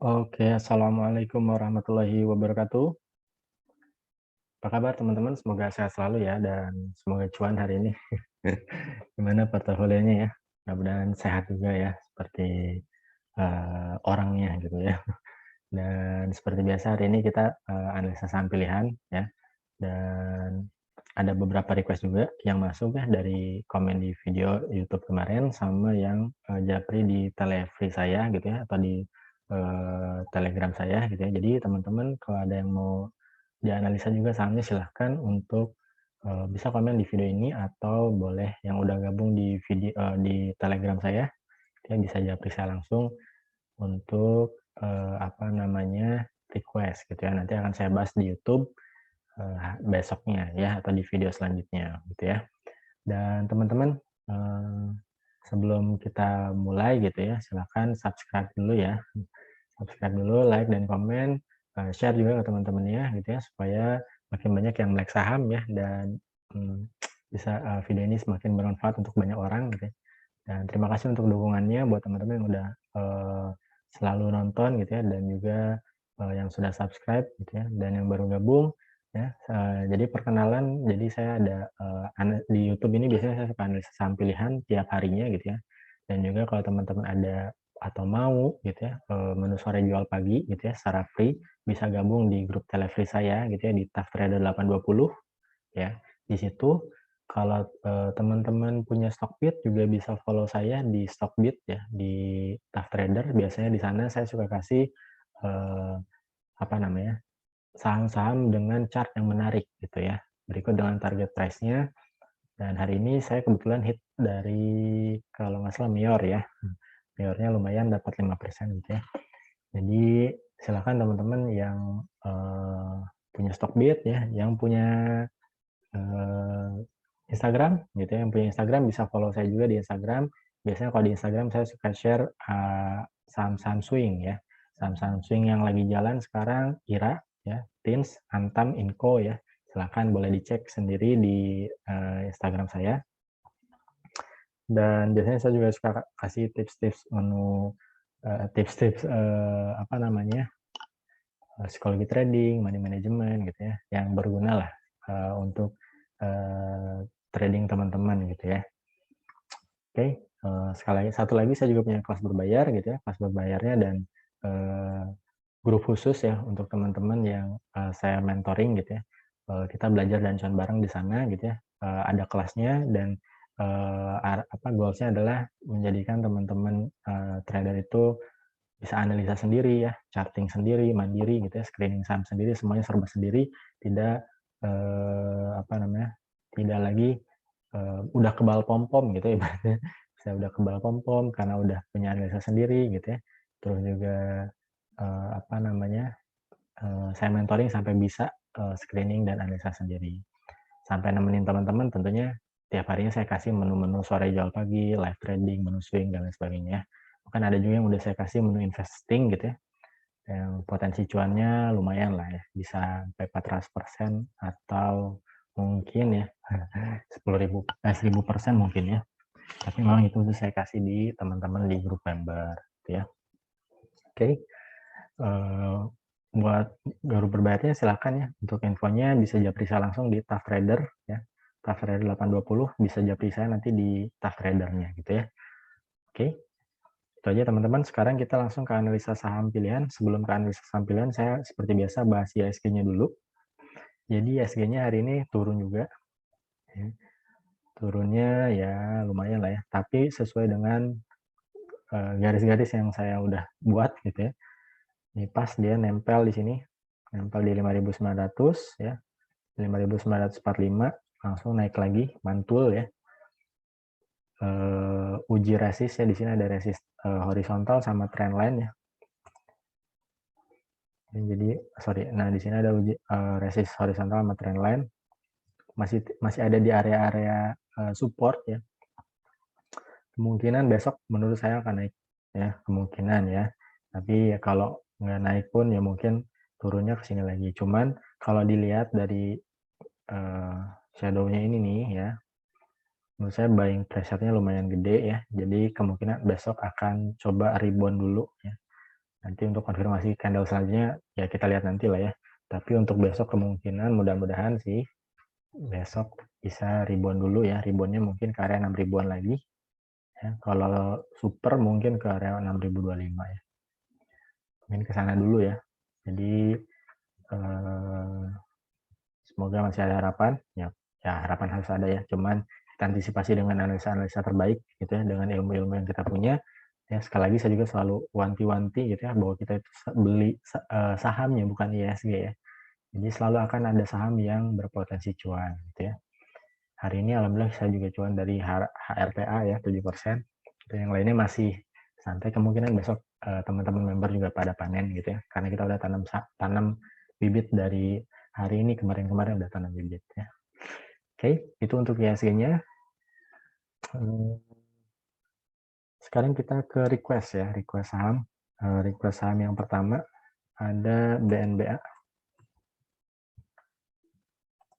Oke, assalamualaikum warahmatullahi wabarakatuh. Apa kabar teman-teman? Semoga sehat selalu ya dan semoga cuan hari ini. Gimana portofolionya ya? Mudah-mudahan sehat juga ya, seperti orangnya gitu ya. Dan seperti biasa hari ini kita analisa saham pilihan ya. Dan ada beberapa request juga yang masuk ya dari komen di video YouTube kemarin sama yang japri di telefree saya gitu ya atau di Telegram saya gitu ya. Jadi teman-teman kalau ada yang mau dianalisa juga sahamnya silahkan untuk bisa komen di video ini atau boleh yang udah gabung di video di Telegram saya, ya bisa japri saya langsung untuk apa namanya request gitu ya. Nanti akan saya bahas di YouTube besoknya ya atau di video selanjutnya gitu ya. Dan teman-teman sebelum kita mulai gitu ya, silahkan subscribe dulu ya. Subscribe dulu, like dan komen, share juga ke teman-temannya gitu ya, supaya makin banyak yang melek saham ya dan, mmm, bisa, video ini semakin bermanfaat untuk banyak orang gitu ya. Dan terima kasih untuk dukungannya buat teman-teman yang udah, selalu nonton gitu ya dan juga, yang sudah subscribe gitu ya dan yang baru gabung ya, jadi perkenalan, jadi saya ada, di YouTube ini biasanya saya suka analisa saham pilihan tiap harinya gitu ya. Dan juga kalau teman-teman ada atau mau gitu ya, menu sore jual pagi gitu ya secara free, bisa gabung di grup telefree saya gitu ya di Tough Trader 820 ya. Di situ kalau, teman-teman punya Stockbit juga bisa follow saya di Stockbit ya, di Tough Trader. Biasanya di sana saya suka kasih, eee, apa namanya, saham-saham dengan chart yang menarik gitu ya. Berikut dengan target price-nya, dan hari ini saya kebetulan hit dari kalau nggak salah Mior ya. Miornya lumayan dapat 5% gitu ya. Jadi silakan teman-teman yang, punya Stockbit ya, yang punya Eee, Instagram gitu ya, yang punya Instagram bisa follow saya juga di Instagram. Biasanya kalau di Instagram saya suka share, saham-saham swing ya. Saham-saham swing yang lagi jalan sekarang IRA ya, TINS, Antam, Inco ya. Silakan boleh dicek sendiri di, Instagram saya. Dan biasanya saya juga suka kasih tips-tips menu, tips-tips, apa namanya, psikologi trading, money management gitu ya, yang berguna lah, untuk, trading teman-teman gitu ya. Oke, sekali lagi satu lagi saya juga punya kelas berbayar gitu ya, kelas berbayarnya dan, eee, grup khusus ya untuk teman-teman yang, saya mentoring gitu ya. Kita belajar dan cuan bareng di sana gitu ya, ada kelasnya dan, apa, goals-nya adalah menjadikan teman-teman, trader itu bisa analisa sendiri ya, charting sendiri, mandiri gitu ya, screening saham sendiri, semuanya serba sendiri, tidak, apa namanya, tidak lagi, udah kebal pom-pom gitu ya ibaratnya, saya udah kebal pom-pom karena udah punya analisa sendiri gitu ya. Terus juga, apa namanya, saya mentoring sampai bisa, screening dan analisa sendiri. Sampai nemenin teman-teman tentunya tiap harinya saya kasih menu-menu sore jual pagi, live trading, menu swing, dan lain sebagainya. Bahkan ada juga yang udah saya kasih menu investing gitu ya, yang potensi cuannya lumayan lah ya, bisa sampai 400% atau mungkin ya 1000% mungkin ya. Tapi memang itu tuh saya kasih di teman-teman di grup member gitu ya. Oke, buat grup berbayarnya silakan ya, untuk infonya bisa japri saya langsung di Tough Trader ya, Tough Trader 820 bisa japri saya nanti di Tough Trader-nya gitu ya. Oke, itu aja teman-teman. Sekarang kita langsung ke analisa saham pilihan. Sebelum ke analisa saham pilihan, saya seperti biasa bahas IHSG-nya dulu. Jadi IHSG-nya hari ini turun juga, ya. Turunnya ya lumayan lah ya, tapi sesuai dengan garis-garis yang saya udah buat gitu ya. Ini pas dia nempel di sini, nempel di 5.900 ya, 5.945 langsung naik lagi, mantul ya. Uji resist ya, di sini ada resist horizontal sama trendline ya. Jadi sorry, nah di sini ada uji resist horizontal sama trendline, masih masih ada di area-area support ya. Kemungkinan besok menurut saya akan naik ya, kemungkinan ya. Tapi ya kalau nggak naik pun ya mungkin turunnya ke sini lagi. Cuman kalau dilihat dari shadow-nya ini nih ya, menurut saya buying pressure-nya lumayan gede ya. Jadi kemungkinan besok akan coba rebound dulu ya. Nanti untuk konfirmasi candle selanjutnya ya kita lihat nanti lah ya. Tapi untuk besok kemungkinan mudah-mudahan sih besok bisa ribuan dulu ya. Ribuannya mungkin ke area 6 ribuan lagi. Ya, kalau super mungkin ke area 6025 ya. Mungkin ke sana dulu ya. Jadi semoga masih ada harapan. Ya harapan harus ada ya. Cuman kita antisipasi dengan analisa-analisa terbaik gitu ya, dengan ilmu-ilmu yang kita punya. Ya sekali lagi saya juga selalu wanti-wanti gitu ya bahwa kita itu beli sahamnya bukan ISG ya. Jadi selalu akan ada saham yang berpotensi cuan gitu ya. Hari ini alhamdulillah saya juga cuan dari HRPA ya 7%. Dan yang lainnya masih santai, kemungkinan besok teman-teman member juga pada panen gitu ya. Karena kita udah tanam bibit dari hari ini, kemarin-kemarin udah tanam bibit ya. Oke, itu untuk ISG-nya. Sekarang kita ke request ya, request saham. Request saham yang pertama ada BNBA.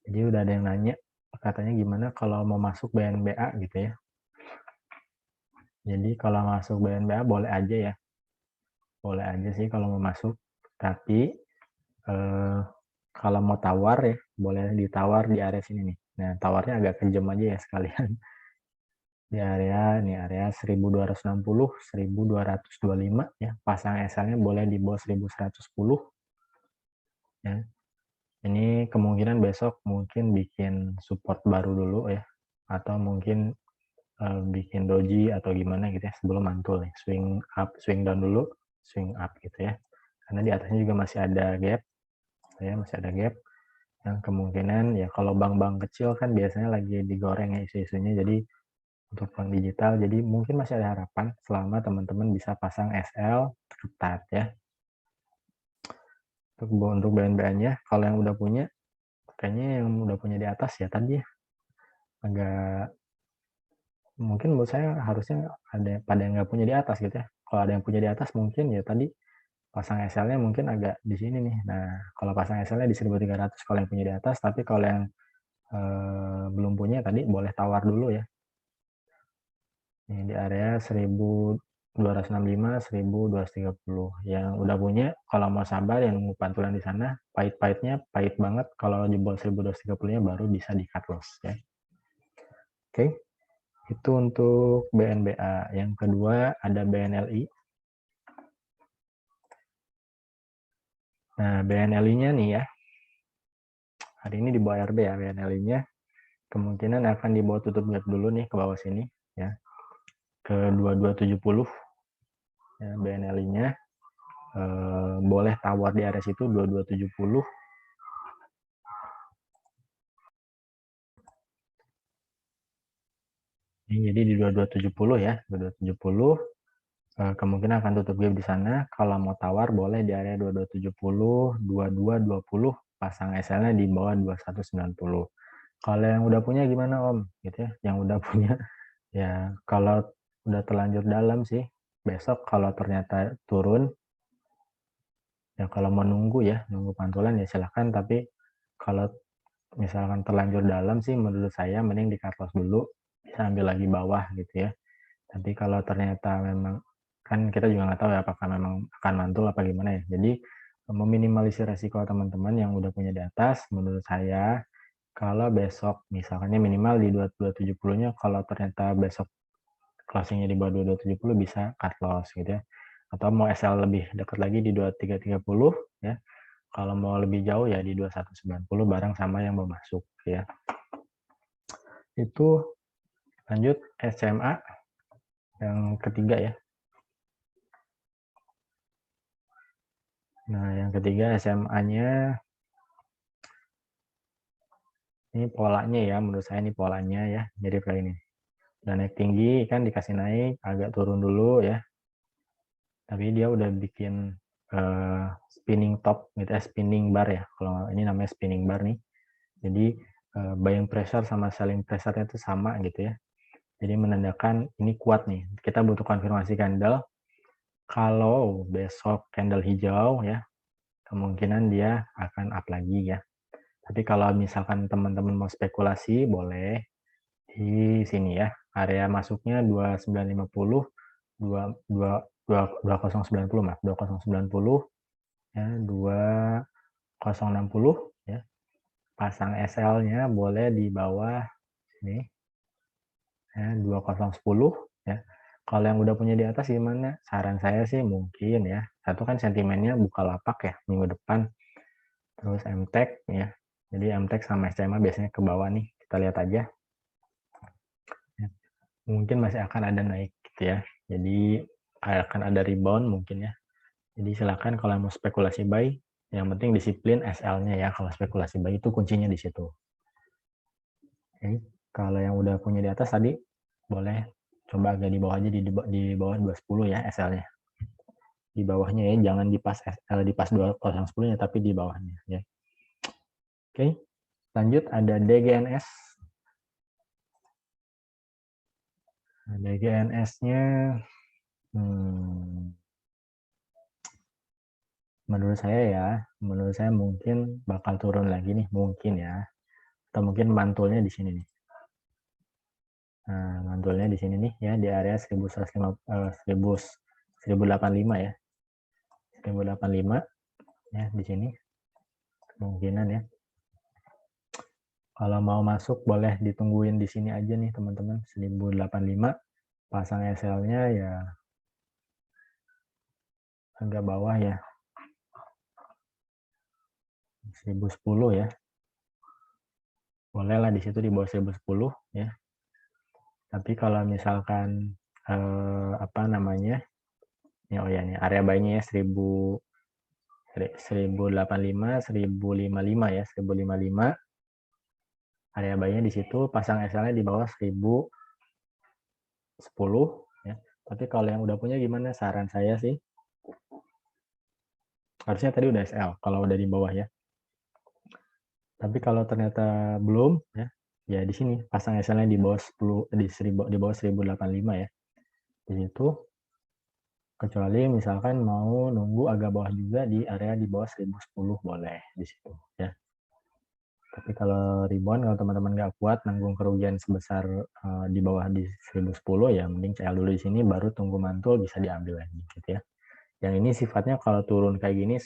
Jadi udah ada yang nanya, katanya gimana kalau mau masuk BNBA gitu ya. Jadi kalau masuk BNBA boleh aja ya. Boleh aja sih kalau mau masuk. Tapi kalau mau tawar ya, boleh ditawar di area sini nih. Nah, tawarnya agak kejam aja ya sekalian. Di area 1260, 1225 ya. Pasang SL-nya boleh di bawah 1110 ya. Ini kemungkinan besok mungkin bikin support baru dulu ya. Atau mungkin bikin doji atau gimana gitu ya sebelum mantul nih. Swing up, swing down dulu, swing up gitu ya. Karena di atasnya juga masih ada gap ya, masih ada gap yang kemungkinan ya kalau bank-bank kecil kan biasanya lagi digoreng ya isu-isunya, jadi untuk bank digital jadi mungkin masih ada harapan selama teman-teman bisa pasang SL ketat ya. Untuk BNBA-nya kalau yang udah punya kayaknya yang udah punya di atas ya tadi ya agak mungkin menurut saya harusnya ada pada yang nggak punya di atas gitu ya. Kalau ada yang punya di atas mungkin ya tadi pasang SL-nya mungkin agak di sini nih. Nah, kalau pasang SL-nya di 1300 kalau yang punya di atas, tapi kalau yang belum punya tadi boleh tawar dulu ya. Ini di area 1265, 1230. Yang udah punya kalau mau sabar yang nunggu pantulan di sana, pahit-pahitnya pahit banget kalau jebol 1230-nya baru bisa di cut loss ya. Oke. Itu untuk BNBA. Yang kedua ada BNLI. Nah, BNLI-nya nih ya. Hari ini di bawah RB ya BNLI-nya. Kemungkinan akan dibawa tutup gap dulu nih ke bawah sini ya. Ke 2270 ya BNLI-nya. Boleh tawar di area situ 2270. Ini jadi di 2270 ya, 2270. Kemungkinan akan tutup gap di sana. Kalau mau tawar boleh di area 2270, 2220, pasang SL-nya di bawah 2190. Kalau yang udah punya gimana Om? Gitu ya. Yang udah punya ya kalau udah terlanjur dalam sih besok kalau ternyata turun ya kalau mau nunggu ya nunggu pantulan ya silahkan, tapi kalau misalkan terlanjur dalam sih menurut saya mending di cut loss dulu, bisa ambil lagi bawah gitu ya. Tapi kalau ternyata memang kan kita juga nggak tahu ya apakah memang akan mantul apa gimana ya. Jadi meminimalisir resiko teman-teman yang udah punya di atas, menurut saya kalau besok misalkannya minimal di 2270-nya, kalau ternyata besok closingnya di bawah 2270 bisa cut loss gitu ya. Atau mau SL lebih dekat lagi di 2330 ya. Kalau mau lebih jauh ya di 2190 bareng sama yang mau masuk ya. Itu lanjut SMA yang ketiga ya. Nah, yang ketiga SMA-nya ini polanya ya, menurut saya ini polanya ya, mirip kayak ini. Udah naik tinggi kan dikasih naik, agak turun dulu ya. Tapi dia udah bikin spinning top gitu ya, spinning bar ya. Kalau ini namanya spinning bar nih. Jadi buying pressure sama selling pressure-nya itu sama gitu ya. Jadi menandakan ini kuat nih. Kita butuh konfirmasi candle. Kalau besok candle hijau ya, kemungkinan dia akan up lagi ya. Tapi kalau misalkan teman-teman mau spekulasi, boleh di sini ya. Area masuknya 2950, 2090 maaf, 2090 ya, 2060 ya. Pasang SL-nya boleh di bawah ini ya, 2010 ya. Kalau yang udah punya di atas gimana? Saran saya sih mungkin ya. Satu kan sentimennya Bukalapak ya minggu depan. Terus MTEK ya. Jadi MTEK sama SMA biasanya ke bawah nih. Kita lihat aja. Mungkin masih akan ada naik gitu ya. Jadi akan ada rebound mungkin ya. Jadi silakan kalau mau spekulasi buy, yang penting disiplin SL-nya ya. Kalau spekulasi buy itu kuncinya di situ. Oke. Kalau yang udah punya di atas tadi boleh coba agak di bawah aja, di bawah 210 ya SL-nya. Di bawahnya ya, jangan di pas SL di pas 2010-nya tapi di bawahnya ya. Oke. Lanjut ada DGNS. Nah, DGNS-nya menurut saya mungkin bakal turun lagi nih, mungkin ya. Atau mungkin mantulnya di sini nih. Nah, mantulnya di sini nih ya, di area 1085 ya. 1085 ya di sini. Kemungkinan ya. Kalau mau masuk boleh ditungguin di sini aja nih teman-teman, 1085. Pasang SL-nya ya agak bawah ya. 1010 ya. Bolehlah di situ di bawah 1010 ya. Tapi kalau misalkan apa namanya? Ya, oh ya nih area buy-nya ya 1085, 1055 ya, 1055. Area buy-nya di situ, pasang SL-nya di bawah 1010 ya. Tapi kalau yang udah punya gimana? Saran saya sih harusnya tadi udah SL kalau udah di bawah ya. Tapi kalau ternyata belum ya, ya di sini pasang SL-nya di bawah 10 di bawah 1085 ya. Di situ kecuali misalkan mau nunggu agak bawah juga di area di bawah 1010 boleh di situ ya. Tapi kalau rebound, kalau teman-teman nggak kuat nanggung kerugian sebesar di bawah di 1010 ya mending CL dulu di sini baru tunggu mantul bisa diambil lagi gitu ya. Yang ini sifatnya kalau turun kayak gini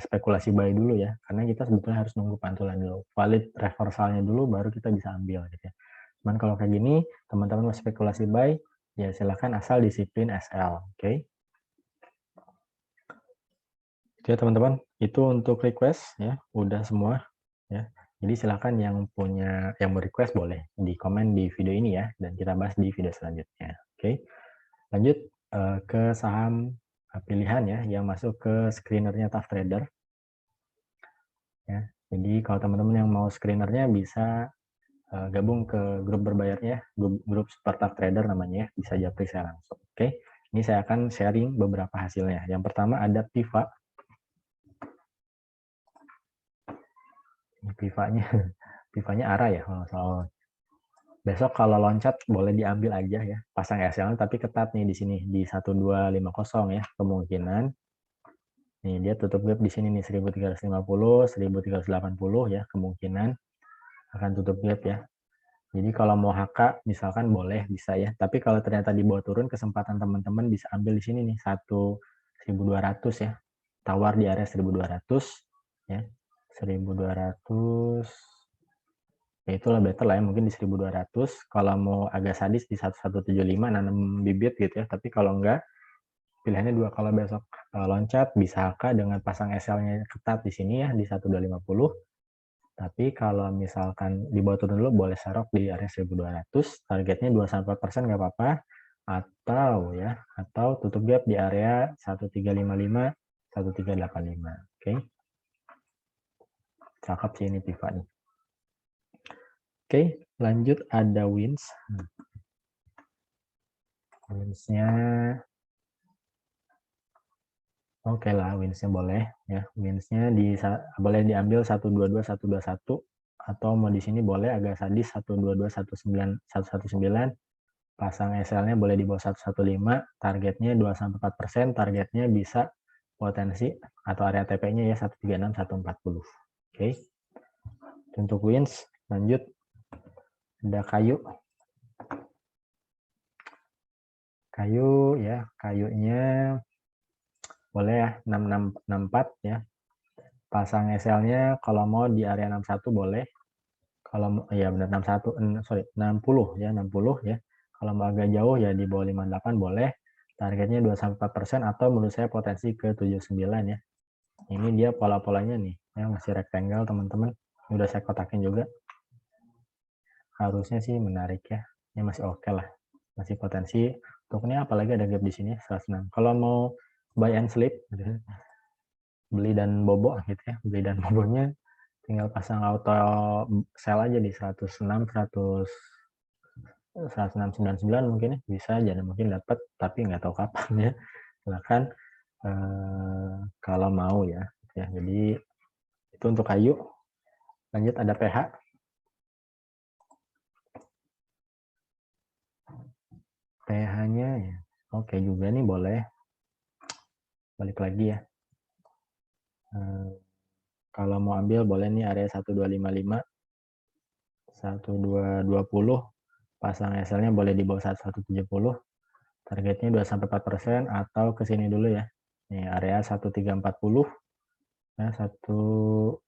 spekulasi buy dulu ya, karena kita sebetulnya harus nunggu pantulan dulu. Valid reversalnya dulu baru kita bisa ambil gitu ya. Cuman kalau kayak gini teman-teman mau spekulasi buy ya silakan asal disiplin SL, oke? Oke teman-teman, itu untuk request ya, udah semua ya. Jadi silakan yang mau request boleh di komen di video ini ya, dan kita bahas di video selanjutnya. Oke, lanjut ke saham pilihan ya, yang masuk ke screenernya Tough Trader. Ya, jadi kalau teman-teman yang mau screenernya bisa gabung ke grup berbayarnya, grup Super Tough Trader namanya ya, bisa japri saya langsung. Oke, ini saya akan sharing beberapa hasilnya. Yang pertama ada PIVA. PIVA-nya arah ya, soal besok kalau loncat boleh diambil aja ya, pasang SL tapi ketat nih di sini di 1250 ya, kemungkinan nih dia tutup gap di sini nih 1350, 1380 ya, kemungkinan akan tutup gap ya. Jadi kalau mau HK misalkan boleh bisa ya, tapi kalau ternyata dibawa turun kesempatan teman-teman bisa ambil di sini nih 1200 ya, tawar di area 1200 ya, 1200 ya itulah better lah ya, mungkin di 1200. Kalau mau agak sadis di 1175 nanam bibit gitu ya, tapi kalau enggak pilihannya dua, kalau besok loncat bisa HK dengan pasang SL-nya ketat di sini ya di 1250. Tapi kalau misalkan dibawa turun dulu boleh serok di area 1200, targetnya 2-4% nggak apa-apa, atau tutup gap di area 1355, 1385. Oke. Cakep sih ini PIVA nih. Oke, lanjut ada WINS. WINS-nya oke lah, WINS-nya boleh ya. WINS-nya boleh diambil 122, 121 atau mau di sini boleh agak sadis 122, 119, pasang SL-nya boleh di bawah 115, targetnya 2-4%, targetnya bisa potensi atau area TP-nya ya 136, 140. Oke. Untuk WINS lanjut ada kayu. Kayu ya, kayunya boleh ya 6664 ya. Pasang SL-nya kalau mau di area 61 boleh. Kalau ya benar 61 sorry 60 ya, 60 ya. Kalau mau agak jauh ya di bawah 58 boleh. Targetnya 2-4% atau menurut saya potensi ke 79 ya. Ini dia pola-polanya nih, ya masih rectangle teman-teman. Udah saya kotakin juga. Harusnya sih menarik ya. Ini masih oke lah. Masih potensi. Untuk ini apalagi ada gap di sini 106. Kalau mau buy and slip, beli dan bobo gitu ya. Beli dan bobonya tinggal pasang auto sell aja di 106, 106.99 mungkin ya. Bisa aja mungkin dapat, tapi nggak tahu kapan ya. Silakan kalau mau ya. Jadi itu untuk kayu. Lanjut ada PH. PH-nya ya. Oke juga nih boleh. Balik lagi ya. Kalau mau ambil boleh nih area 1255, 1220. Pasang SL-nya boleh di bawah 1170. Targetnya 2-4% atau ke sini dulu ya. Nih area 1340. Nah, 1380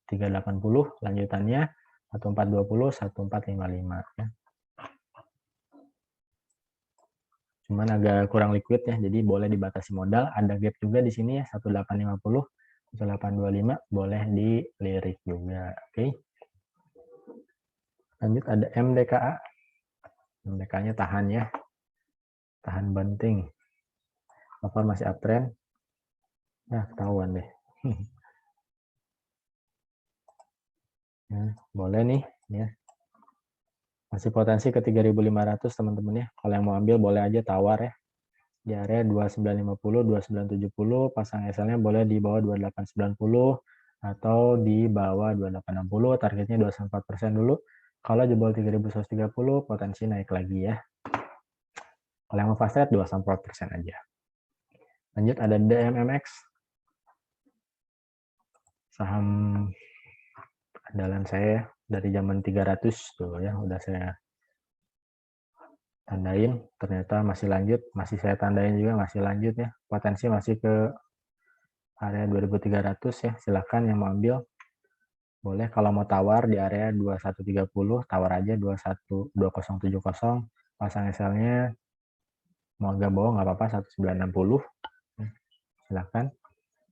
lanjutannya 1420, 1455 ya. Cuman agak kurang liquid ya, jadi boleh dibatasi modal. Ada gap juga di sini ya, 1850, 1825 boleh dilirik juga. Oke. Lanjut ada MDKA. MDK-nya tahan ya. Tahan banting. Apa masih uptrend? Nah, ketahuan deh. Nah, boleh nih ya. Masih potensi ke 3.500 teman-teman ya. Kalau yang mau ambil boleh aja tawar ya. Di area 2950, 2970, pasang SL-nya boleh di bawah 2890 atau di bawah 2860, targetnya 24% dulu. Kalau jebol 3130, potensi naik lagi ya. Kalau yang mau fast trade 24% aja. Lanjut ada DMMX. Saham andalan saya dari zaman 300 tuh ya, udah saya tandain, ternyata masih lanjut, masih saya tandain juga masih lanjut ya. Potensi masih ke area 2300 ya. Silakan yang mau ambil. Boleh kalau mau tawar di area 2130, tawar aja 2070. Pasang SL-nya mau agak bawah nggak apa-apa 1960. Silakan.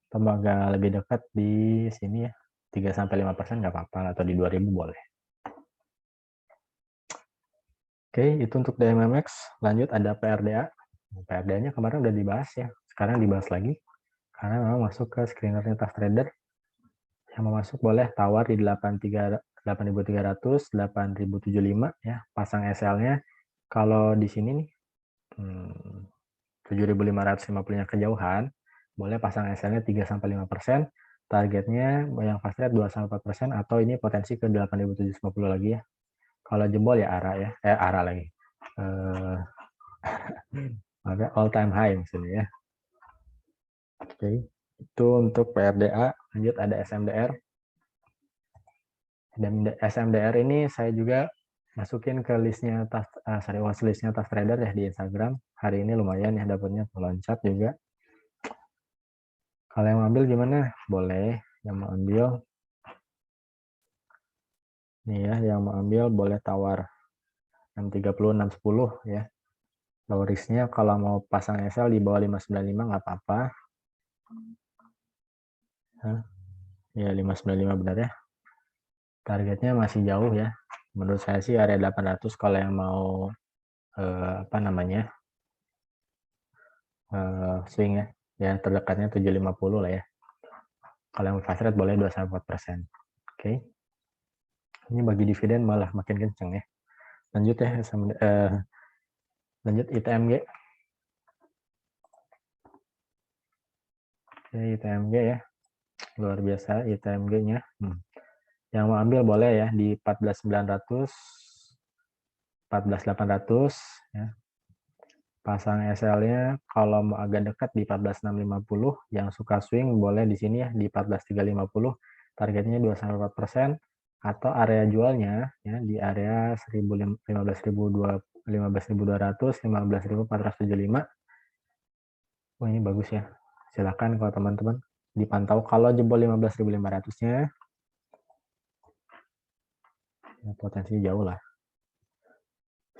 Atau mau agak lebih dekat di sini ya. 3-5% nggak apa-apa atau di 2000 boleh. Oke, itu untuk DMMX. Lanjut ada PRDA. PRDA-nya kemarin udah dibahas ya. Sekarang dibahas lagi. Karena memang masuk ke screenernya Task Trader. Yang mau masuk boleh tawar di 8.300, 8.075 ya. Pasang SL-nya kalau di sini nih 7.550-nya kejauhan, boleh pasang SL-nya 3-5%. Targetnya yang fast trade 2-4% atau ini potensi ke 8.750 lagi ya. Kalau jebol ya ARA ya. ARA lagi. All time high maksudnya ya. Oke. Itu untuk PRDA. Lanjut ada SMDR. Dan SMDR ini saya juga masukin ke listnya watchlistnya Task Trader ya di Instagram. Hari ini lumayan ya dapatnya meloncat juga. Kalau yang mau ambil gimana? Boleh. Yang mau ambil nih ya, yang mau ambil boleh tawar 630, 610 ya. Low risk-nya kalau mau pasang SL di bawah 595 nggak apa-apa. Ya 595 benar ya. Targetnya masih jauh ya. Menurut saya sih area 800 kalau yang mau apa namanya swing ya. Ya terdekatnya 750 lah ya. Kalau yang fast rate boleh 2-4%. Oke. Ini bagi dividen malah makin kenceng ya. Lanjut ya, lanjut ITMG. Oke, ITMG ya. Luar biasa ITMG-nya. Yang mau ambil boleh ya di 14.900, 14.800 ya. Pasang SL-nya kalau mau agak dekat di 14.650, yang suka swing boleh di sini ya di 14.350. Targetnya 2-4% atau area jualnya ya di area 15.200, 15.475. Oh, ini bagus ya. Silakan kalau teman-teman dipantau. Kalau jebol 15.500-nya, ya potensi jauh lah.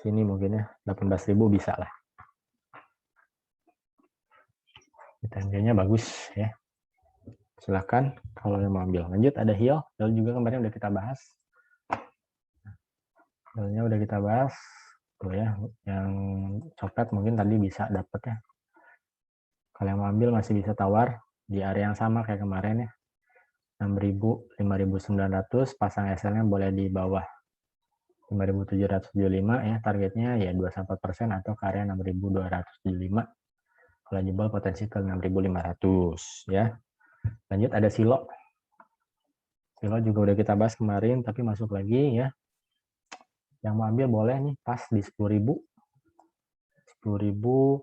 Sini mungkin ya 18.000 bisa lah. Tendensinya bagus ya. Silakan kalau yang mau ambil. Lanjut ada Hill juga kemarin udah kita bahas. Hillnya udah kita bahas. Tuh ya, yang copet mungkin tadi bisa dapet ya. Kalau yang mau ambil masih bisa tawar di area yang sama kayak kemarin ya. 6.000, 5.900, pasang SL-nya boleh di bawah 5.775 ya, targetnya ya 2-4% atau ke area 6.275. Kalau jebol potensi ke 6.500 ya. Lanjut ada Silo. Silo juga udah kita bahas kemarin tapi masuk lagi ya. Yang mau ambil boleh nih pas di 10.000. 10.000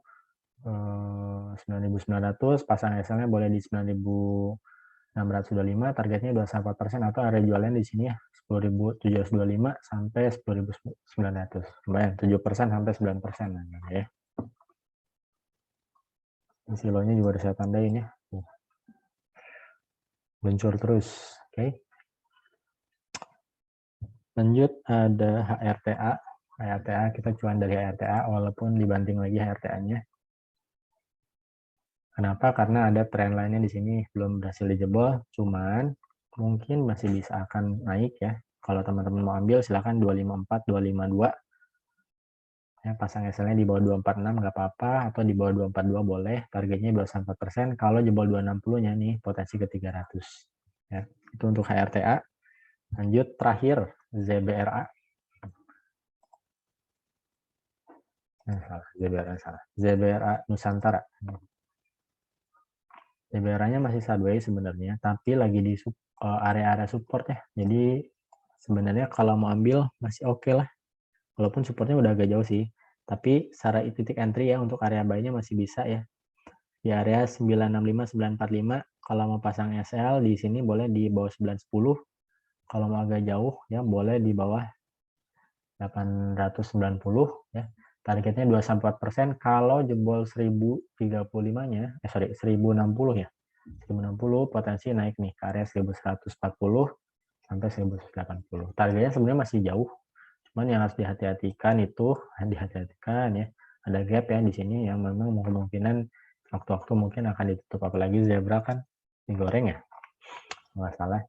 9.900, pasang SL-nya boleh di 9.625, targetnya 2,4% atau area jualan di sini ya 10.725 sampai 10.900, lumayan 7% sampai 9% ya. Ini silonya juga harus saya tandain ya, meluncur terus. Oke. Lanjut ada HRTA. HRTA kita cuan dari HRTA walaupun dibanting lagi HRTA-nya. Kenapa? Karena ada tren lainnya di sini belum berhasil dijebol, cuman mungkin masih bisa akan naik ya. Kalau teman-teman mau ambil silakan 254, 252. Ya, pasang SL-nya di bawah 246 nggak apa-apa, atau di bawah 242 boleh, targetnya 24%. Kalau jebol 260-nya nih potensi ke 300. Ya, itu untuk HRTA. Lanjut terakhir ZBRA. ZBRA Nusantara. ZBRA-nya masih sideways sebenarnya, tapi lagi di area-area support ya. Jadi sebenarnya kalau mau ambil masih oke lah. Walaupun supportnya udah agak jauh sih. Tapi secara titik entry ya untuk area buy-nya masih bisa ya. Di area 965, 945. Kalau mau pasang SL di sini boleh di bawah 910. Kalau mau agak jauh ya boleh di bawah 890 ya. Targetnya 2-4%. Kalau jebol 1035-nya, 1060 ya. 1060 potensi naik nih ke area 1140 sampai 1180. Targetnya sebenarnya masih jauh. Cuman yang harus dihati-hatikan itu, ya. Ada gap ya di sini yang memang kemungkinan waktu-waktu mungkin akan ditutup, apalagi zebra kan digoreng ya. Nggak salah.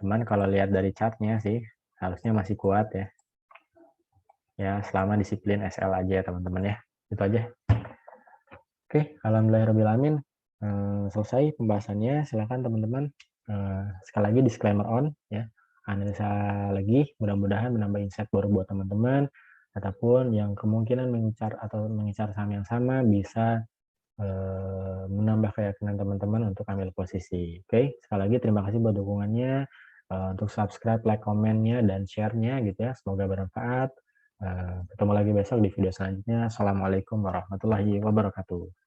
Cuman kalau lihat dari chartnya sih harusnya masih kuat ya. Ya, selama disiplin SL aja ya teman-teman ya. Itu aja. Oke, alhamdulillahirrahmanirrahim. Selesai pembahasannya. Silakan teman-teman. Sekali lagi disclaimer on ya. Analisa lagi, mudah-mudahan menambah insight baru buat teman-teman. Ataupun yang kemungkinan mengincar saham yang sama bisa menambah keyakinan teman-teman untuk ambil posisi. Oke, sekali lagi terima kasih buat dukungannya. Untuk subscribe, like, komennya, dan share-nya gitu ya. Semoga bermanfaat. Ketemu lagi besok di video selanjutnya. Assalamualaikum warahmatullahi wabarakatuh.